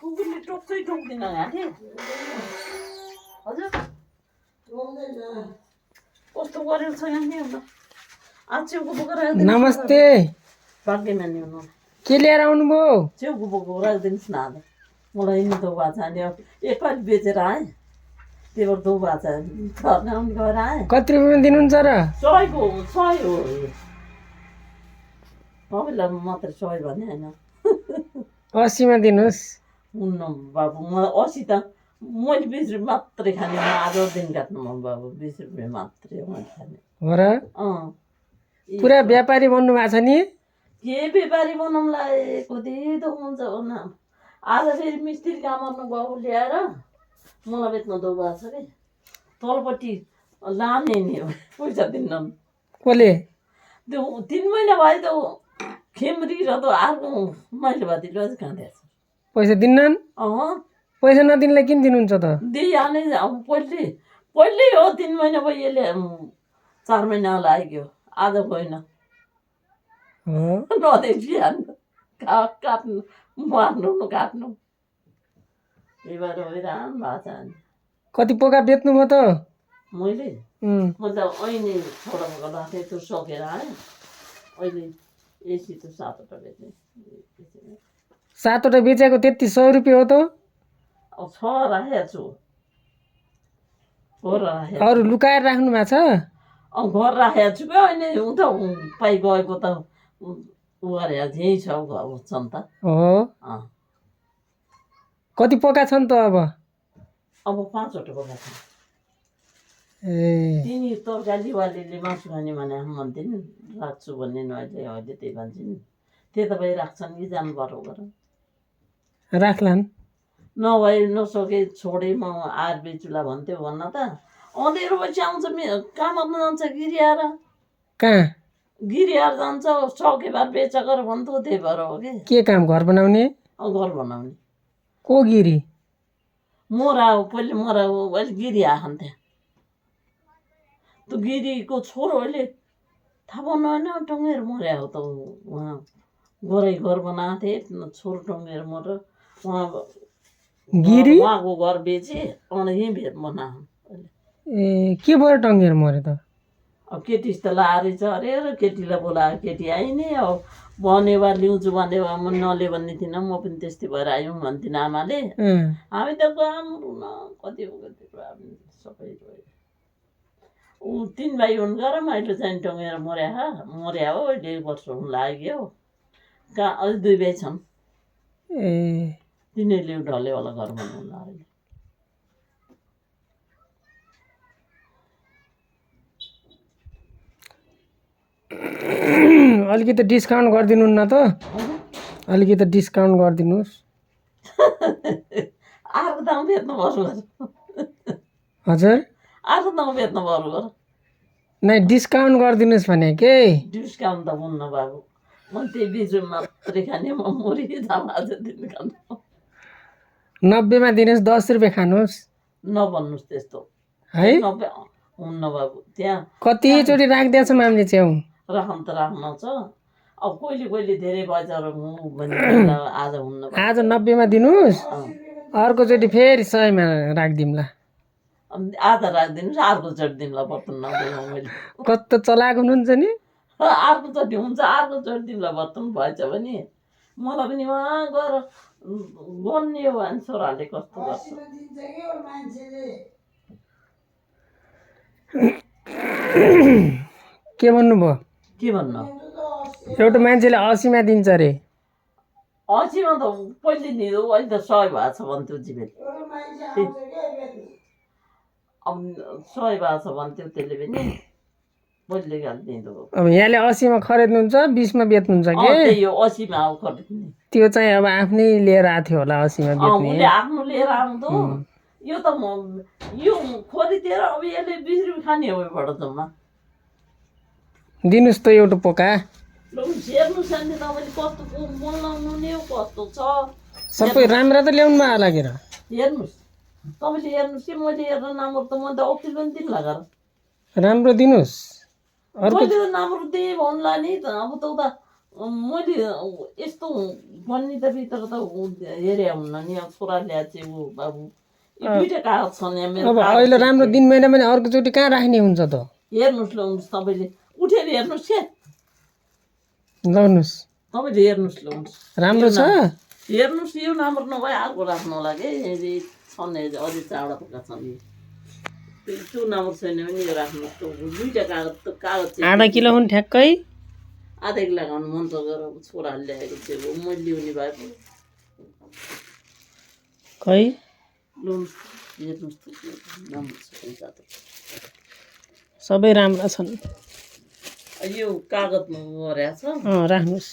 कुकुरले टोक्दै टोक्दैन घाँटी हजुर कस्तो गरेको छ यहाँ नि अन्त आज च्याउको बोका राखिदिनु नमस्ते भाग्यमा नि हुनु के लिएर आउनुभयो च्याउको बोको राखिदिनुहोस् न आज मलाई नि दो बाछा नि एकपालि बेचेर आएँ त्यही भएर दो बाछा छर्न आउने गएर आएँ कति रुपियाँ दिनुहुन्छ र 100 हो 100 हो तपाईँलाई मात्रै 100 भने होइन 80 मा दिनुहोस् हुन्न बाबु म 80 त मैले 20 रुपियाँ मात्रै खाने म आज दिन काट्नु म बाबु 20 रुपियाँ मात्रै मैले खाने हो र अँ पुरा व्यापारी बन्नु भएको छ नि के व्यापारी बनाउँलाई कति त हुन्छ हो न आज फेरि मिस्त्री काम गर्नु गएको ल्याएर मलाई बेच्न दो भएको छ कि तलपट्टि लाने नि हो पैसा दिन्न कसले त्यो 3 महिना भयो त खेमरी र त अर्को मैले भातीले अझै खाँदैछ पैसा दिन्नन् अँ पैसा नदिनलाई किन दिनुहुन्छ त दिइहाल्ने अब पहिल्यै हो 3 महिना भयो यसले 4 महिना लाग्यो आज होइन हो नदेखिहाल्नु काट्नु मार्नु न काट्नु त्यही भएर हैरान भएको छ अनि कति पोका बेच्नुभयो त मैले त अहिले छोडा गर्दा त्यो सकेर आएँ अहिले एसी त 7वटा बेच्ने 7वटा बेचेको त्यति 100 रुपियाँ हो त अब 6 राखेको छु 4 राखेको अरू लुकाएर राख्नु भएको छ अब घर राखेको छु क्या अहिले उता पाइ गएको त उ गरे यहीँ छ घर छन् त हो अँ कति पोका छन् त अब 5वटा बोका छ ए तिनी तरकारी वालीले मासु खाने भने भन्थिन् राख्छु भन्ने अहिले अहिले त्यही भन्छन् त्यता भए राख्छन् कि जानु पर्यो गर राख्लान् नभए नसके छोडे म आएर बेचुला भन्थ्यो भन्न त अँधेरो पछि आउँछ काम गर्न जान्छ गिरिआएर कहाँ गिरिआएर जान्छ सके भएर बेच गर भन्थ्यो त्यही भएर हो कि के काम घर बनाउने घर बनाउने को गिरी मोरा हो पहिले मोरा हो अहिले गिरी आखान्थ्यो त्यो गिरीको छोरो अहिले थाहा पाउनु होइन टङ्गेर मर्या हो त उहाँ गोरै घर बनाएको थिएँ छोरो टङ्गेर मरेर उहाँ गिरी उहाँको घर बेचे अनि यहीँ भेट बनाएको ए के भयो टङ्गेर मरे त अब केटी त लाएरै छ अरे र केटीलाई बोलायो केटी आइने अब भनेवा ल्याउँछु भनेवा म नले भन्ने थिइनँ म पनि त्यस्तै भएर आयौँ भन्थिनँ आमाले हामी त काम रुन कति सबै गयो ऊ 3 भाइ हुन् गर मैले चाहिँ टङ्गेर मर्या हो 1.5 वर्ष हुन लाग्यो कहाँ अझै 2 भाइ छन् ए तिनीहरूले ढलेवाला घर बनाउनु अहिले अलिकति डिस्काउन्ट गरिदिनुहुन्न त अलिकति डिस्काउन्ट गरिदिनुहोस् अर्को ठाउँ बेच्नु पर्यो हजुर अर्को ठाउँ बेच्नु पर्यो नै डिस्काउन्ट गरिदिनुहोस् भने के डिस्काउन्ट त हुन्न बाबु म त्यही 20 रुपियाँ मात्रै खाने म मुरी दाम आज दिन खानु 90 मा दिनुहोस् 10 रुपियाँ खानुहोस् नभन्नुहोस् त्यस्तो है 90 हुन्न बाबु त्यहाँ कतिचोटि राखिदिएछ मामले च्याउ राख्नु त राख्नु छ अब कहिले धेरै बजार भने आज हुन्न आज 90 मा दिनुहोस् अर्कोचोटि फेरि 100 मा राखिदिउँला आधा राखिदिनुहोस् अर्को चोटि दिउँला बर्तन नदिउँ मैले कस्तो चलाक हुनुहुन्छ नि अर्को चोटि हुन्छ अर्को चोटि दिउँला बर्तन भएछ भने मलाई पनि उहाँ गएर गन्ने हो भने छोराले कस्तो गर्छ के भन्नुभयो के भन्नु एउटा मान्छेले 80 मा दिन्छ अरे 80 मा त पहिले दिँदो अहिले त 100 भएको छ भन्थ्यो जिबेल अब 100 भएको छ भन्थ्यो त्यसले पनि पहिले गाली दिँदो अब यहाँले 80 मा खरिद्नुहुन्छ 20 मा बेच्नुहुन्छ के त्यही हो 80 मा आउ खरिद्ने त्यो चाहिँ अब आफ्नै लिएर आएको थियो होला 80 मा बेच्ने उसले आफ्नो लिएर आउँदो यो त यो खरिदेर अब यसले 20 रुपियाँ खाने हो यबाट जम्मा दिनुहोस् त एउटा पोका हेर्नुहोस् नि तपाईँले कस्तो बनाउनु नि कस्तो छ सबै राम्रा त ल्याउनु भयो होला के र हेर्नुहोस् तपाईँले हेर्नुहोस् कि मैले हेर्न नम्बर त म त औखिल पनि दिनु लगाएर राम्रो दिनुहोस् मैले त नम्बर दिएँ भन्ला नि त अब त उता मैले यस्तो बन्नी त भित्र त हेरे हुन्न नि अब छोरा ल्याएपछि ऊ बाबु यो दुइटा कागज छन् यहाँ मेरो अब अहिले राम्रो दिन महिना पनि अर्कोचोटि कहाँ राख्ने हुन्छ त हेर्नुहोस् ल्याउनुहोस् तपाईँले उठेर हेर्नुहोस् क्या लाउनुहोस् तपाईँले हेर्नुहोस् ल्याउनुहोस् राम्रो छ हेर्नुहोस् यो राम्रो नभए अर्को राख्नु होला कि यदि छन् अझै चाडा पका छन् त्यो राम्रो छैन भने यो राख्नुहोस् त्यो दुइटा कागज आधा किलो हुन् ठ्याक्कै आधा किलो लगाउनु मन त गरेर छोराले ल्याएको थियो मैले ल्याउने भए पो खै ल्याउनुहोस् हेर्नुहोस् त राम्रो छ जात सबै राम्रा छन् यो कागजमा गरेको छ राख्नुहोस्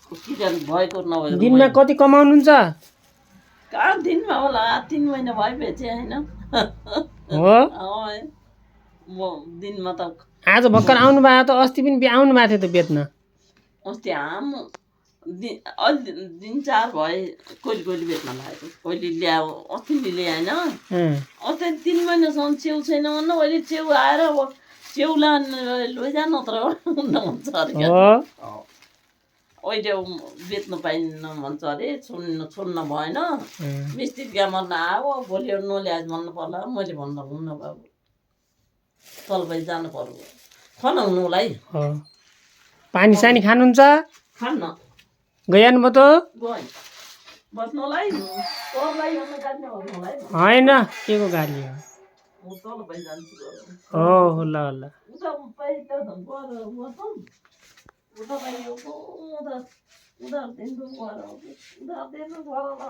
किचन भएको नभएको दिनमा कति कमाउनुहुन्छ कहाँ दिनमा होला 3 महिना भएपछि होइन हो म दिनमा त आज भर्खर आउनु भएको त अस्ति पनि आउनु भएको थियो त बेच्न अस्ति अलि दिन 4 भए कहिले बेच्न लागेको कहिले ल्यायो अस्ति ल्याएन अस्ति 3 महिनासम्म च्याउ छैन भन्नु अहिले च्याउ आएर अब च्याउ लैजा नत्र हुन्छ अरे अहिले बेच्नु पाइन्न भन्छ अरे छोड्न भएन मिस्त्री गाममा नआयो भोलि नल्याए भन्नु पर्ला मैले भन्नु हुन्न बाबु तलबाई जानु पर्यो खनाउनुलाई पानी सानी खानुहुन्छ खान्न गइहाल्नु भयो त गएँ बस्नुलाई तलबाई होइन के को गाडी हो म तलबाई जान्छु हो ल ल उता पाइ त बस्छौँ उता पाइ उधार दिनु गएर उधार दिनु गएर ल